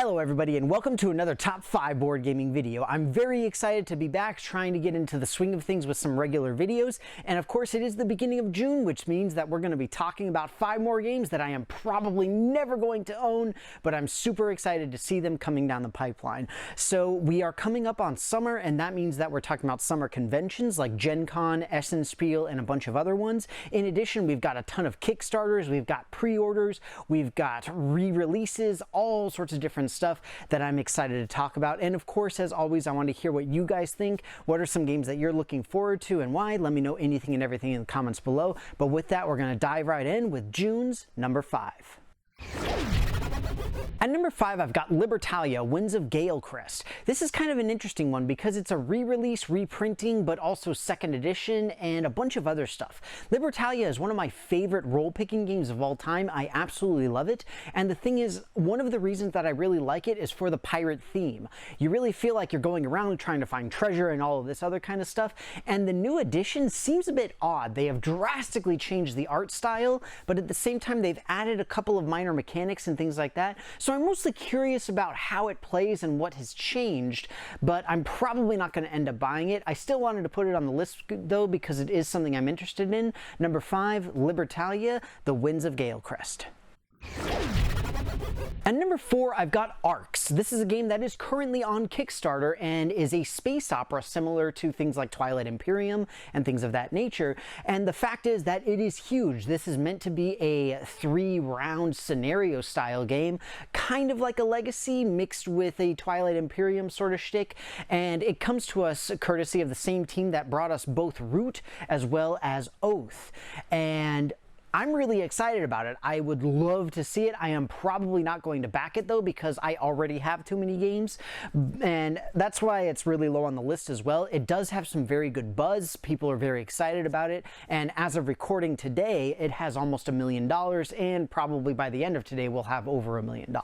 Hello everybody and welcome to another top 5 board gaming video. I'm very excited to be back trying to get into the swing of things with some regular videos, and of course it is the beginning of June, which means that we're going to be talking about 5 more games that I am probably never going to own, but I'm super excited to see them coming down the pipeline. So we are coming up on summer, and that means that we're talking about summer conventions like Gen Con, Essen Spiel, and a bunch of other ones. In addition, we've got a ton of Kickstarters, we've got pre-orders, we've got re-releases, all sorts of different stuff that I'm excited to talk about. And of course, as always, I want to hear what you guys think. What are some games that you're looking forward to and why? Let me know anything and everything in the comments below. But with that, we're going to dive right in with June's number 5. At number 5, I've got Libertalia, Winds of Gale, Crest. This is kind of an interesting one because it's a re-release, reprinting, but also second edition and a bunch of other stuff. Libertalia is one of my favorite role-picking games of all time. I absolutely love it. And the thing is, one of the reasons that I really like it is for the pirate theme. You really feel like you're going around trying to find treasure and all of this other kind of stuff. And the new edition seems a bit odd. They have drastically changed the art style, but at the same time, they've added a couple of minor mechanics and things like that. So I'm mostly curious about how it plays and what has changed, but I'm probably not going to end up buying it. I still wanted to put it on the list though because it is something I'm interested in. Number 5, Libertalia, The Winds of Gale, Crest. At number 4, I've got Arcs. This is a game that is currently on Kickstarter and is a space opera similar to things like Twilight Imperium and things of that nature. And the fact is that it is huge. This is meant to be a 3-round scenario style game, kind of like a Legacy mixed with a Twilight Imperium sort of shtick. And it comes to us courtesy of the same team that brought us both Root as well as Oath. And I'm really excited about it. I would love to see it. I am probably not going to back it though because I already have too many games, and that's why it's really low on the list as well. It does have some very good buzz. People are very excited about it, and as of recording today, it has almost $1 million, and probably by the end of today, we'll have over $1 million.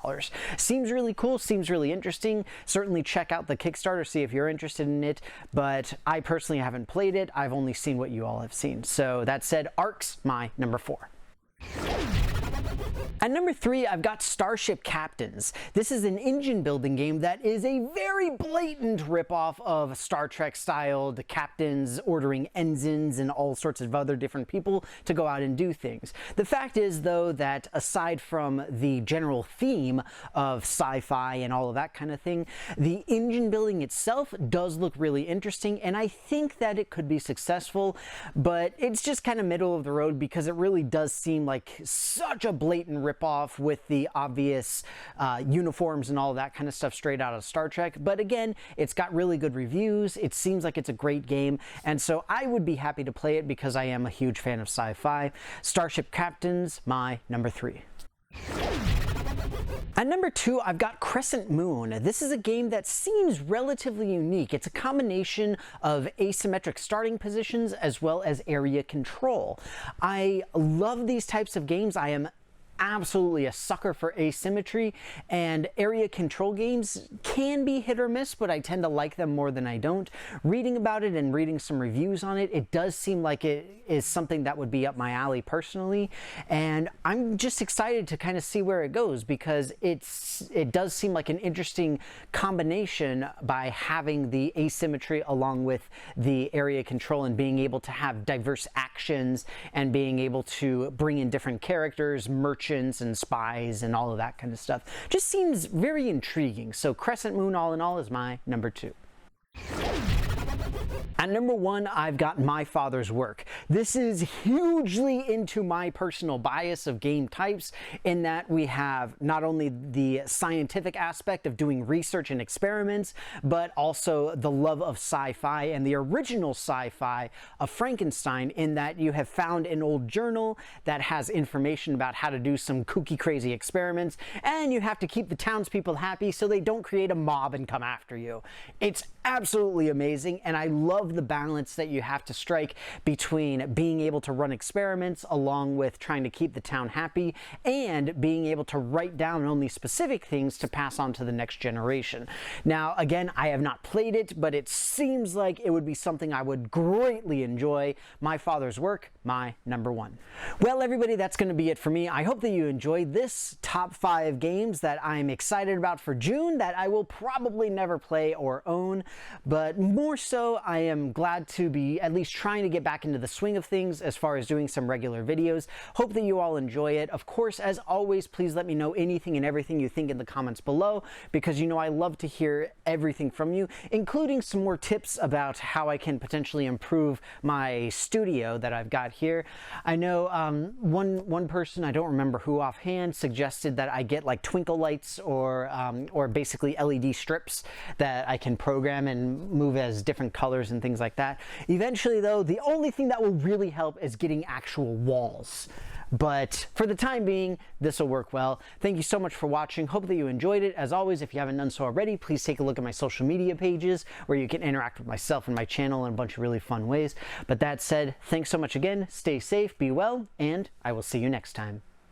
Seems really cool, seems really interesting. Certainly check out the Kickstarter, see if you're interested in it, but I personally haven't played it. I've only seen what you all have seen. So that said, Arcs, my number 4. At number 3, I've got Starship Captains. This is an engine building game that is a very blatant ripoff of Star Trek style, the captains ordering ensigns and all sorts of other different people to go out and do things. The fact is, though, that aside from the general theme of sci-fi and all of that kind of thing, the engine building itself does look really interesting, and I think that it could be successful, but it's just kind of middle of the road because it really does seem like such a blatant ripoff with the obvious uniforms and all that kind of stuff straight out of Star Trek. But again, it's got really good reviews. It seems like it's a great game, and so I would be happy to play it because I am a huge fan of sci-fi. Starship Captains, my number 3. At number 2, I've got Crescent Moon. This is a game that seems relatively unique. It's a combination of asymmetric starting positions as well as area control. I love these types of games. I am absolutely a sucker for asymmetry, and area control games can be hit or miss, but I tend to like them more than I don't. Reading about it and reading some reviews on it, it does seem like it is something that would be up my alley personally, and I'm just excited to kind of see where it goes because it does seem like an interesting combination by having the asymmetry along with the area control and being able to have diverse actions and being able to bring in different characters, merchants and spies and all of that kind of stuff. Just seems very intriguing. So Crescent Moon all in all is my number 2. At number 1, I've got My Father's Work. This is hugely into my personal bias of game types in that we have not only the scientific aspect of doing research and experiments, but also the love of sci-fi and the original sci-fi of Frankenstein, in that you have found an old journal that has information about how to do some kooky crazy experiments, and you have to keep the townspeople happy so they don't create a mob and come after you. It's absolutely amazing, and I love love the balance that you have to strike between being able to run experiments along with trying to keep the town happy and being able to write down only specific things to pass on to the next generation. Now, again, I have not played it, but it seems like it would be something I would greatly enjoy. My father's work, my number one. Well, everybody, that's going to be it for me. I hope that you enjoyed this top 5 games that I'm excited about for June that I will probably never play or own, but more so, I am glad to be at least trying to get back into the swing of things as far as doing some regular videos. Hope that you all enjoy it. Of course, as always, please let me know anything and everything you think in the comments below, because you know I love to hear everything from you, including some more tips about how I can potentially improve my studio that I've got here. I know one person, I don't remember who offhand, suggested that I get like twinkle lights or basically LED strips that I can program and move as different colors and things like that. Eventually, though, the only thing that will really help is getting actual walls. But for the time being, this will work well. Thank you so much for watching. Hope that you enjoyed it. As always, if you haven't done so already, please take a look at my social media pages where you can interact with myself and my channel in a bunch of really fun ways. But that said, thanks so much again. Stay safe, be well, and I will see you next time.